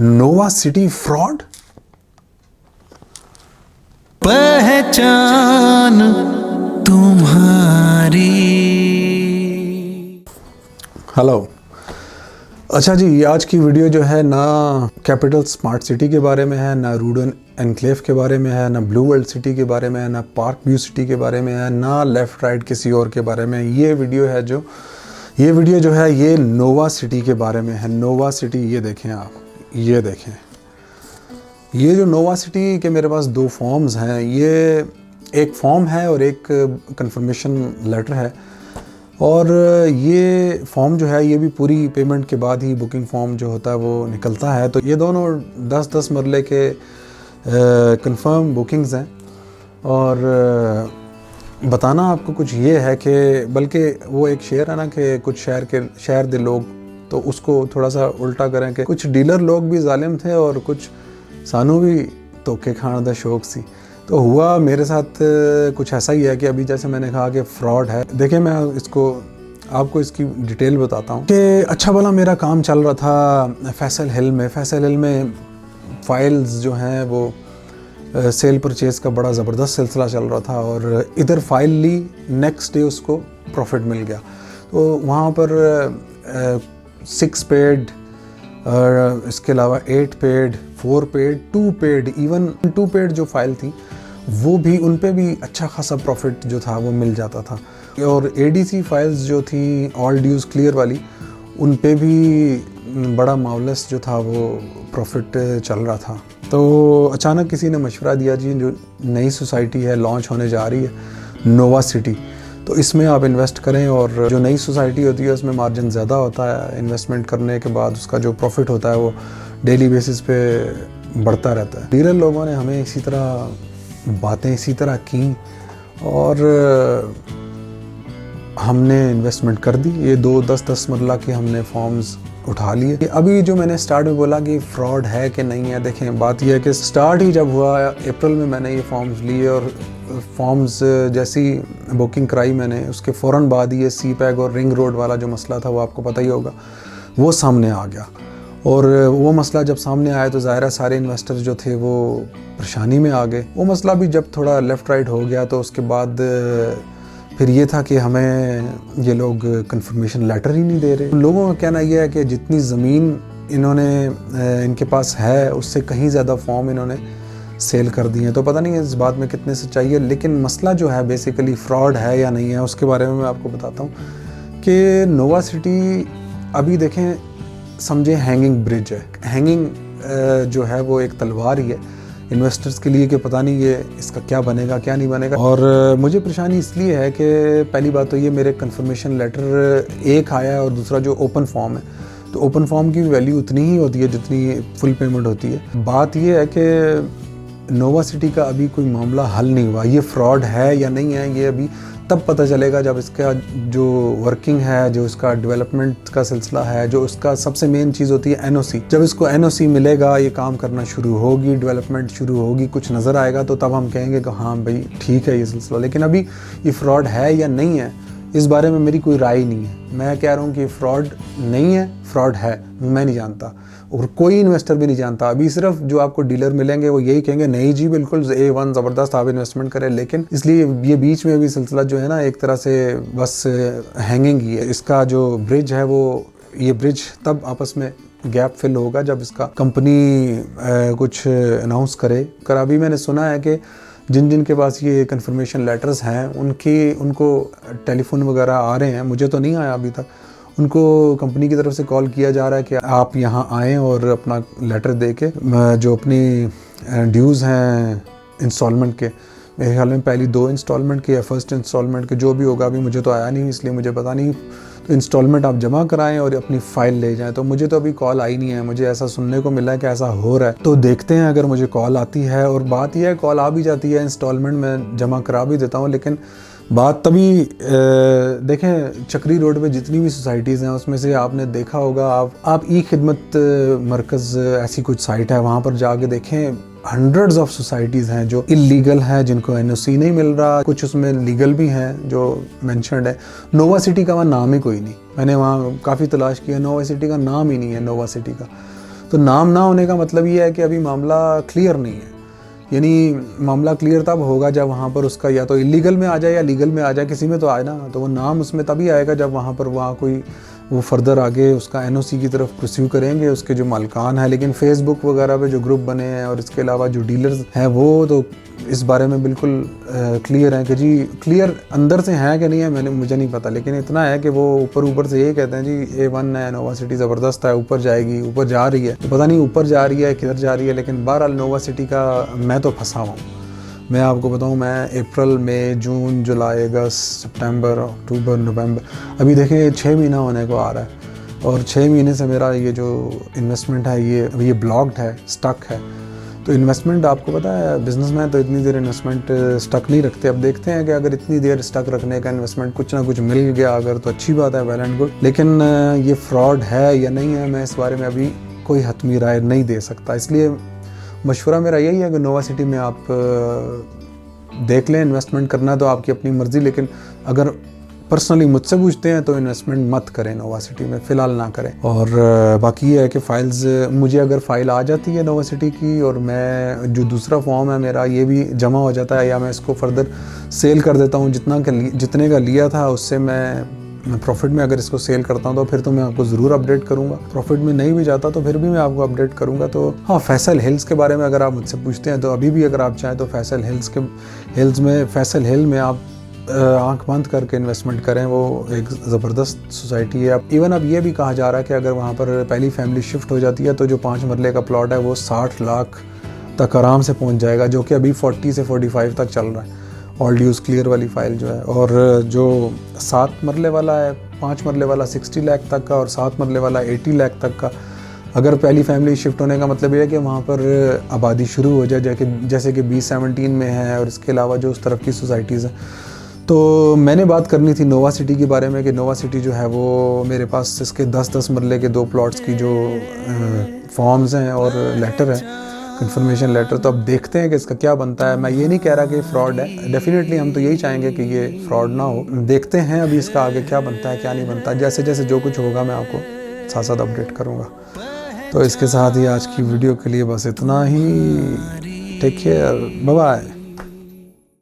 Nova City fraud. पहचान तुम्हारी। Hello. अच्छा जी, आज की वीडियो जो है ना कैपिटल स्मार्ट सिटी के बारे में है, ना रूडन एनक्लेव के बारे में है, ना ब्लू वर्ल्ड सिटी के बारे में है, ना पार्क व्यू सिटी के बारे में है, ना लेफ़्ट राइट किसी और के बारे में। ये वीडियो जो है ये नोवा सिटी के बारे में है। नोवा सिटी, ये देखें आप, ये देखें, ये जो नोवा सिटी के मेरे पास दो फॉर्म्स हैं, ये एक फॉर्म है और एक कंफर्मेशन लेटर है। और ये फॉर्म जो है ये भी पूरी पेमेंट के बाद ही बुकिंग फॉर्म जो होता है वो निकलता है। तो ये दोनों 10-10 मरले के कंफर्म बुकिंग्स हैं। और बताना आपको कुछ ये है कि बल्कि वो एक शेर है ना कि कुछ शहर दे लोग तो उसको थोड़ा सा उल्टा करें कि कुछ डीलर लोग भी जालिम थे और कुछ सानू भी धोखे खाने का शौक सी। तो हुआ मेरे साथ कुछ ऐसा ही है कि अभी जैसे मैंने कहा कि फ्रॉड है। देखिए, मैं आपको इसकी डिटेल बताता हूँ कि अच्छा भला मेरा काम चल रहा था फैसल हिल में फाइल्स जो हैं वो सेल परचेज़ का बड़ा ज़बरदस्त सिलसिला चल रहा था। और इधर फाइल ली, नेक्स्ट डे उसको प्रॉफिट मिल गया। तो वहाँ पर 6 पेड और इसके अलावा 8 paid, 4 paid, 2 paid, even 2 paid जो फाइल थी वो भी, उन पे भी अच्छा खासा प्रॉफिट जो था वो मिल जाता था। और एडीसी फाइल्स जो थी ऑल ड्यूज़ क्लियर वाली, उन पे भी बड़ा मावलस जो था वो प्रॉफिट चल रहा था। तो अचानक किसी ने मशवरा दिया, जी जो नई सोसाइटी है लॉन्च होने जा रही है नोवा सिटी, तो इसमें आप इन्वेस्ट करें। और जो नई सोसाइटी होती है उसमें मार्जिन ज़्यादा होता है, इन्वेस्टमेंट करने के बाद उसका जो प्रॉफिट होता है वो डेली बेसिस पे बढ़ता रहता है। डीलर लोगों ने हमें इसी तरह की और हमने इन्वेस्टमेंट कर दी। ये 10-10 मरला के हमने फॉर्म्स उठा लिए। अभी जो मैंने स्टार्ट में बोला कि फ्रॉड है कि नहीं है, देखें बात यह है कि स्टार्ट ही जब हुआ अप्रैल में मैंने ये फॉर्म्स लिए और फॉर्म्स जैसी बुकिंग कराई मैंने, उसके फ़ौरन बाद ये सी पैग और रिंग रोड वाला जो मसला था वो आपको पता ही होगा, वो सामने आ गया। और वो मसला जब सामने आया तो ज़ाहिर है सारे इन्वेस्टर जो थे वो परेशानी में आ गए। वो मसला भी जब थोड़ा लेफ़्ट राइट हो गया तो उसके बाद फिर ये था कि हमें ये लोग कंफर्मेशन लेटर ही नहीं दे रहे। लोगों का कहना यह है कि जितनी ज़मीन इनके पास है उससे कहीं ज़्यादा फॉर्म इन्होंने सेल कर दिए हैं। तो पता नहीं इस बात में कितने सच्चाई है, लेकिन मसला जो है बेसिकली फ्रॉड है या नहीं है उसके बारे में मैं आपको बताता हूँ कि नोवा सिटी अभी देखें, समझे हैंगिंग ब्रिज है। हैंगिंग जो है वो एक तलवार ही है इन्वेस्टर्स के लिए कि पता नहीं ये इसका क्या बनेगा क्या नहीं बनेगा। और मुझे परेशानी इसलिए है कि पहली बात तो ये मेरे कंफर्मेशन लेटर एक आया है और दूसरा जो ओपन फॉर्म है, तो ओपन फॉर्म की वैल्यू उतनी ही होती है जितनी फुल पेमेंट होती है। बात ये है कि नोवा सिटी का अभी कोई मामला हल नहीं हुआ। ये फ्रॉड है या नहीं है ये अभी तब पता चलेगा जब इसका जो वर्किंग है, जो इसका डेवलपमेंट का सिलसिला है, जो उसका सबसे मेन चीज़ होती है एनओसी। जब इसको एनओसी मिलेगा, ये काम करना शुरू होगी, डेवलपमेंट शुरू होगी, कुछ नज़र आएगा तो तब हम कहेंगे कि हाँ भाई ठीक है ये सिलसिला। लेकिन अभी ये फ्रॉड है या नहीं है इस बारे में मेरी कोई राय नहीं है। मैं कह रहा हूँ कि फ्रॉड नहीं है, फ्रॉड है, मैं नहीं जानता और कोई इन्वेस्टर भी नहीं जानता। अभी सिर्फ जो आपको डीलर मिलेंगे वो यही कहेंगे नहीं जी बिल्कुल A1 ज़बरदस्त आप इन्वेस्टमेंट करें। लेकिन इसलिए ये बीच में अभी सिलसिला जो है ना एक तरह से बस हैंगिंग ही है। इसका जो ब्रिज है वो, ये ब्रिज तब आपस में गैप फिल होगा जब इसका कंपनी कुछ अनाउंस करे। अभी मैंने सुना है कि जिन के पास ये कंफर्मेशन लेटर्स हैं उनको टेलीफोन वगैरह आ रहे हैं, मुझे तो नहीं आया अभी तक। उनको कंपनी की तरफ से कॉल किया जा रहा है कि आप यहाँ आएँ और अपना लेटर दे के जो अपनी ड्यूज़ हैं इंस्टॉलमेंट के, मेरे ख्याल में पहली 2 इंस्टॉलमेंट के या फर्स्ट इंस्टॉलमेंट के जो भी होगा, अभी मुझे तो आया नहीं इसलिए मुझे पता नहीं, तो इंस्टॉलमेंट आप जमा कराएं और अपनी फ़ाइल ले जाएं। तो मुझे तो अभी कॉल आई नहीं है, मुझे ऐसा सुनने को मिला है कि ऐसा हो रहा है। तो देखते हैं अगर मुझे कॉल आती है। और बात यह है कॉल आ भी जाती है, इंस्टॉलमेंट में जमा करा भी देता हूँ, लेकिन बात तभी देखें चक्री रोड पे जितनी भी सोसाइटीज़ हैं उसमें से आपने देखा होगा, आप ई खिदमत मरकज़ ऐसी कुछ साइट है, वहाँ पर जाके देखें हंड्रेड्स ऑफ सोसाइटीज़ हैं जो इलीगल हैं, जिनको एनओसी नहीं मिल रहा, कुछ उसमें लीगल भी हैं जो मेंशन्ड है। नोवा सिटी का वहाँ नाम ही कोई नहीं, मैंने वहाँ काफ़ी तलाश किया, नोवा सिटी का नाम ही नहीं है नोवा सिटी का। तो नाम ना होने का मतलब ये है कि अभी मामला क्लियर नहीं है। यानी मामला क्लियर तब होगा जब वहाँ पर उसका या तो इलीगल में आ जाए या लीगल में आ जाए, किसी में तो आए ना। तो वो नाम उसमें तभी आएगा जब वहाँ पर कोई वो फर्दर आगे उसका एनओसी की तरफ परस्यू करेंगे उसके जो मालिकान है। लेकिन फेसबुक वगैरह पे जो ग्रुप बने हैं और इसके अलावा जो डीलर्स हैं वो तो इस बारे में बिल्कुल क्लियर है कि जी, क्लियर अंदर से है कि नहीं है मुझे नहीं पता, लेकिन इतना है कि वो ऊपर से ये कहते हैं जी A1 है, नोवा सिटी ज़बरदस्त है, ऊपर जाएगी, ऊपर जा रही है। तो पता नहीं ऊपर जा रही है किधर जा रही है, लेकिन बहरहाल नोवा सिटी का मैं तो फंसा हुआ हूँ। मैं आपको बताऊं, मैं अप्रैल, मई, जून, जुलाई, अगस्त, सितंबर, अक्टूबर, नवंबर, अभी देखें 6 महीना होने को आ रहा है और 6 महीने से मेरा ये जो इन्वेस्टमेंट है ये ब्लॉक्ड है, स्टक है। तो इन्वेस्टमेंट आपको पता है बिजनेसमैन तो इतनी देर इन्वेस्टमेंट स्टक नहीं रखते। अब देखते हैं कि अगर इतनी देर स्टक रखने का इन्वेस्टमेंट कुछ ना कुछ मिल गया अगर तो अच्छी बात है, वेल एंड गुड। लेकिन ये फ्रॉड है या नहीं है, मैं इस बारे में अभी कोई हतमी राय नहीं दे सकता। इसलिए मशवरा मेरा यही है कि नोवा सिटी में आप देख लें। इन्वेस्टमेंट करना तो आपकी अपनी मर्ज़ी, लेकिन अगर पर्सनली मुझसे पूछते हैं तो इन्वेस्टमेंट मत करें नोवा सिटी में, फ़िलहाल ना करें। और बाकी ये है कि फ़ाइल्स, मुझे अगर फ़ाइल आ जाती है नोवा सिटी की और मैं जो दूसरा फॉर्म है मेरा ये भी जमा हो जाता है या मैं इसको फर्दर सेल कर देता हूँ, जितने का लिया था उससे मैं प्रॉफिट में अगर इसको सेल करता हूँ तो फिर तो मैं आपको ज़रूर अपडेट करूँगा। प्रॉफिट में नहीं भी जाता तो फिर भी मैं आपको अपडेट करूँगा। तो हाँ, फैसल हिल्स के बारे में अगर आप मुझसे पूछते हैं तो अभी भी अगर आप चाहें तो फैसल हिल में आप आंख बंद करके इन्वेस्टमेंट करें। वो एक ज़बरदस्त सोसाइटी है। इवन अब ये भी कहा जा रहा है कि अगर वहाँ पर पहली फैमिली शिफ्ट हो जाती है तो जो 5 मरले का प्लॉट है वो 60 लाख तक आराम से पहुँच जाएगा, जो कि अभी 40 से 45 तक चल रहा है, ऑल ड्यूज़ क्लियर वाली फ़ाइल जो है। और जो 7 मरले वाला है, 5 मरले वाला 60 लाख तक का और 7 मरले वाला 80 लाख तक का। अगर पहली फैमिली शिफ्ट होने का मतलब ये है कि वहाँ पर आबादी शुरू हो जाए, जैसे कि B17 में है और इसके अलावा जो उस तरफ की सोसाइटीज़ हैं। तो मैंने बात करनी थी नोवा सिटी के बारे में कि नोवा सिटी जो है वो मेरे पास इसके 10-10 मरले के 2 प्लॉट्स की जो फॉर्म्स हैं और लेटर है, कंफर्मेशन लेटर। तो अब देखते हैं कि इसका क्या बनता है। मैं ये नहीं कह रहा कि फ्रॉड है, डेफिनेटली हम तो यही चाहेंगे कि ये फ्रॉड ना हो। देखते हैं अभी इसका आगे क्या बनता है क्या नहीं बनता। जैसे जैसे जो कुछ होगा मैं आपको साथ साथ अपडेट करूँगा। तो इसके साथ ही आज की वीडियो के लिए बस इतना ही। Take care, bye bye.